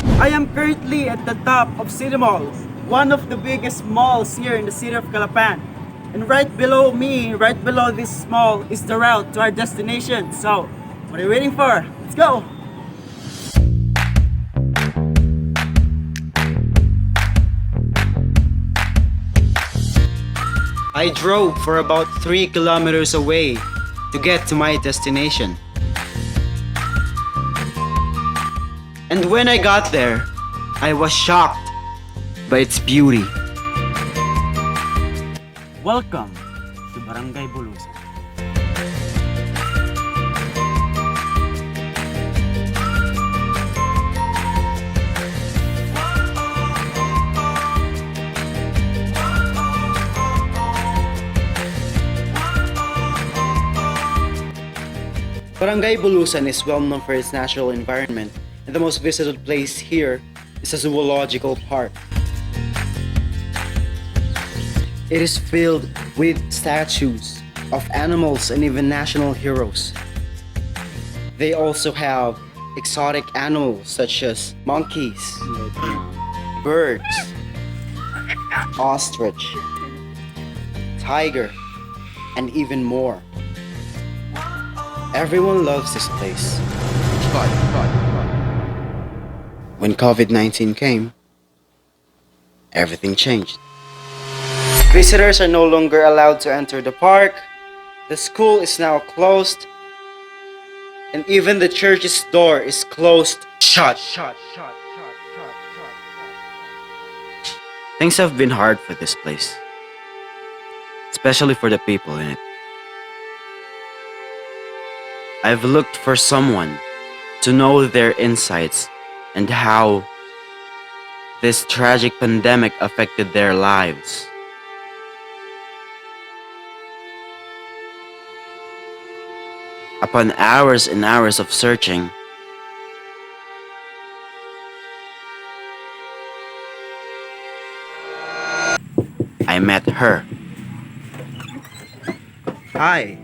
I am currently at the top of City Mall, one of the biggest malls here in the city of Calapan. And right below me, right below this mall, is the route to our destination. So, what are you waiting for? Let's go! I drove for about 3 kilometers away to get to my destination. And when I got there, I was shocked by its beauty. Welcome to Barangay Bulusan. Barangay Bulusan is well known for its natural environment, and the most visited place here is a zoological park. It is filled with statues of animals and even national heroes. They also have exotic animals such as monkeys, birds, ostrich, tiger, and even more. Everyone loves this place. But when COVID-19 came, everything changed. Visitors are no longer allowed to enter the park. The school is now closed. And even the church's door is closed shut. Things have been hard for this place, especially for the people in it. I've looked for someone to know their insights and how this tragic pandemic affected their lives. Upon hours and hours of searching, I met her. Hi.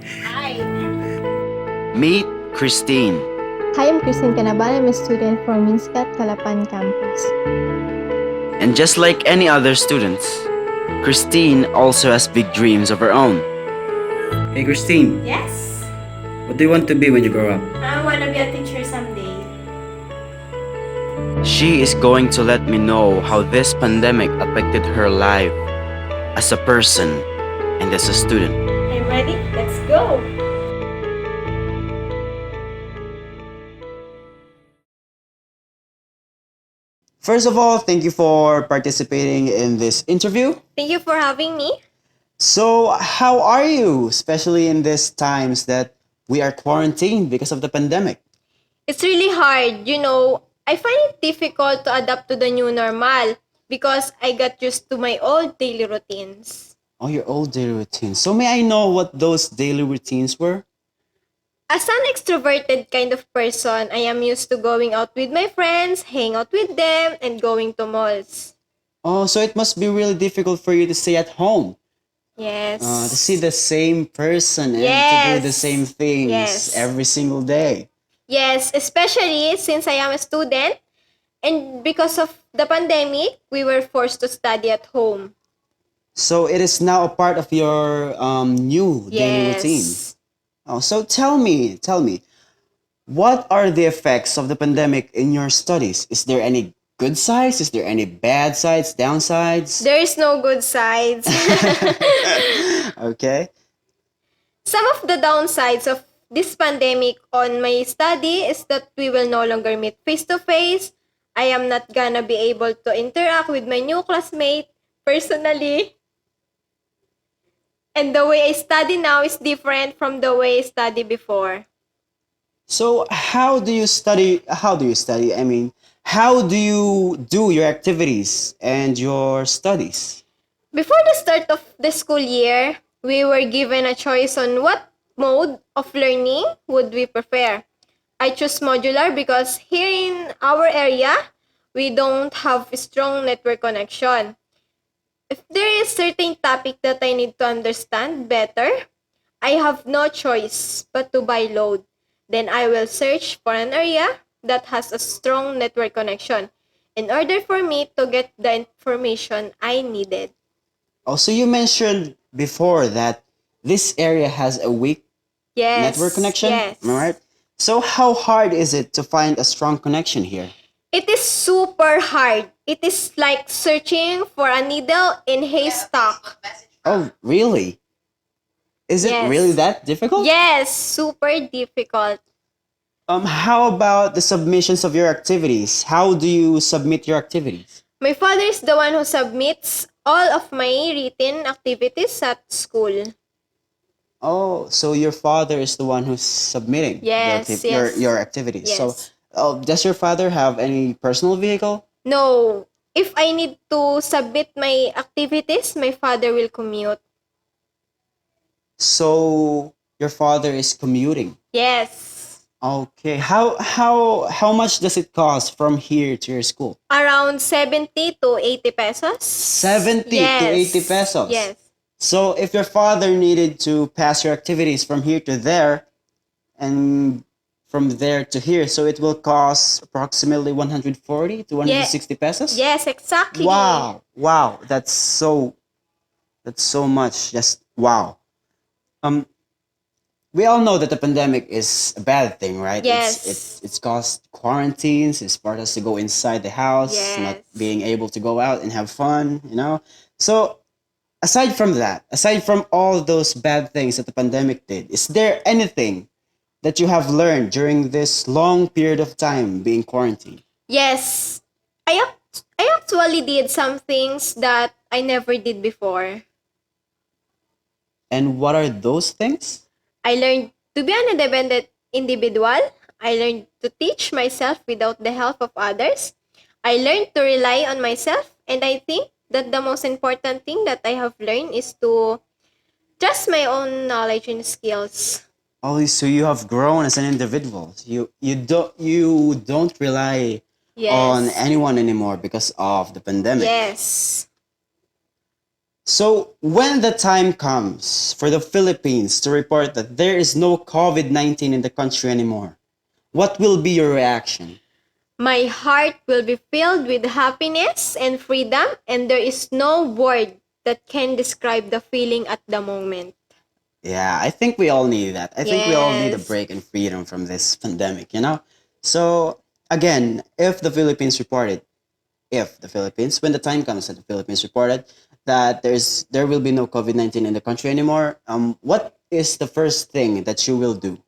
Meet Christine. Hi, I'm Christine Canaban. I'm a student from Minskat, Calapan campus. And just like any other students, Christine also has big dreams of her own. Hey Christine, Yes, what do you want to be when you grow up? I want to be a teacher someday. She is going to let me know how this pandemic affected her life as a person and as a student. Are you ready? Let's go! First of all, thank you for participating in this interview. Thank you for having me. So, how are you, especially in these times that we are quarantined because of the pandemic? It's really hard. I find it difficult to adapt to the new normal because I got used to my old daily routines. Oh, your old daily routines. So, may I know what those daily routines were? As an extroverted kind of person, I am used to going out with my friends, hang out with them, and going to malls. Oh, so it must be really difficult for you to stay at home, Yes. to see the same person and to do the Yes. same things Yes. every single day. Yes, especially since I am a student and because of the pandemic, we were forced to study at home. So it is now a part of your new daily routine. Yes. Oh, so tell me, what are the effects of the pandemic in your studies? Is there any good sides? Is there any bad sides, downsides? There is no good sides. Okay. Some of the downsides of this pandemic on my study is that we will no longer meet face to face. I am not gonna be able to interact with my new classmate personally. And the way I study now is different from the way I studied before. So how do you study? I mean, how do you do your activities and your studies? Before the start of the school year, we were given a choice on what mode of learning would we prefer. I chose modular because here in our area, we don't have a strong network connection. If there is certain topic that I need to understand better, I have no choice but to buy load. Then I will search for an area that has a strong network connection. in order for me to get the information I needed. Also, you mentioned before that this area has a weak network Yes, connection. Am I yes. right? So, how hard is it to find a strong connection here? It is super hard. It is like searching for a needle in haystack. Oh, really? Is it really Yes. that difficult? Yes, super difficult. How about the submissions of your activities? How do you submit your activities? My father is the one who submits all of my written activities at school. Oh, so your father is the one who's submitting Yes, yes. your activities. So, Yes. does your father have any personal vehicle? No, if I need to submit my activities, my father will commute. So your father is commuting. Yes. Okay. How much does it cost from here to your school? Around 70 to 80 pesos. 70 to Yes. 80 pesos. Yes. So if your father needed to pass your activities from here to there and from there to here, so it will cost approximately 140 to Yeah. 160 pesos? Yes, exactly. Wow. Wow. That's so much. Just wow. Um we all know that the pandemic is a bad thing, right? Yes. It's caused quarantines. It's brought us to go inside the house, not Yes. being able to go out and have fun. So aside from all those bad things that the pandemic did, is there anything that you have learned during this long period of time being quarantined? Yes. I actually did some things that I never did before. And what are those things? I learned to be an independent individual. I learned to teach myself without the help of others. I learned to rely on myself. And I think that the most important thing that I have learned is to trust my own knowledge and skills. Oh, so you have grown as an individual. You don't rely on Yes. anyone anymore because of the pandemic. Yes. So, when the time comes for the Philippines to report that there is no COVID-19 in the country anymore, what will be your reaction? My heart will be filled with happiness and freedom, and there is no word that can describe the feeling at the moment. Yeah, I think we all need that. I think we all need a Yes. break and freedom from this pandemic? So, again, if the Philippines, when the time comes that the Philippines reported that there will be no COVID-19 in the country anymore, what is the first thing that you will do?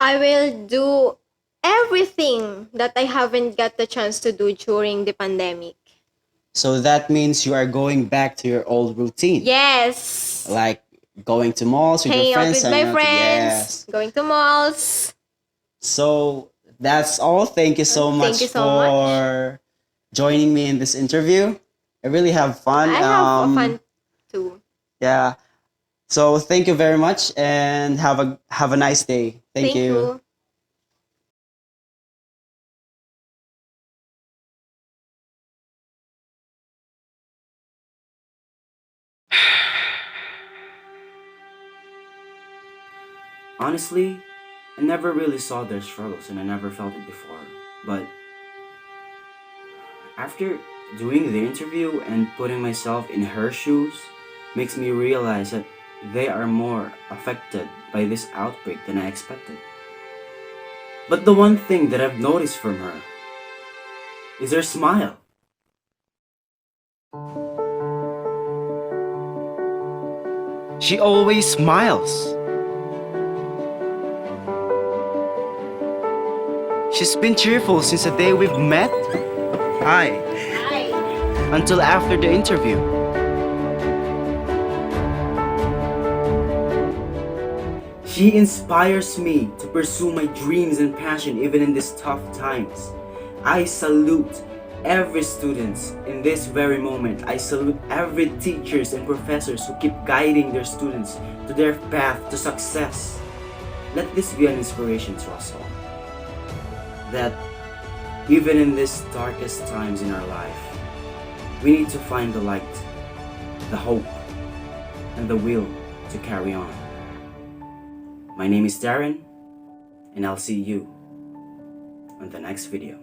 I will do everything that I haven't got the chance to do during the pandemic. So that means you are going back to your old routine. Yes. Like going to malls with your Hanging out friends, with my hanging out friends, yes. going to malls. So that's all. Thank you so Thank much you so much. for joining me in this interview. I really have fun. I have a fun too. Yeah. So thank you very much and have a nice day. Thank Thank you. you. Honestly, I never really saw their struggles and I never felt it before. But after doing the interview and putting myself in her shoes makes me realize that they are more affected by this outbreak than I expected. But the one thing that I've noticed from her is her smile. She always smiles. She's been cheerful since the day we've met. Hi. Hi. Until after the interview. She inspires me to pursue my dreams and passion even in these tough times. I salute every student in this very moment. I salute every teachers and professors who keep guiding their students to their path to success. Let this be an inspiration to us all. That even in these darkest times in our life, we need to find the light, the hope, and the will to carry on. My name is Darren, and I'll see you on the next video.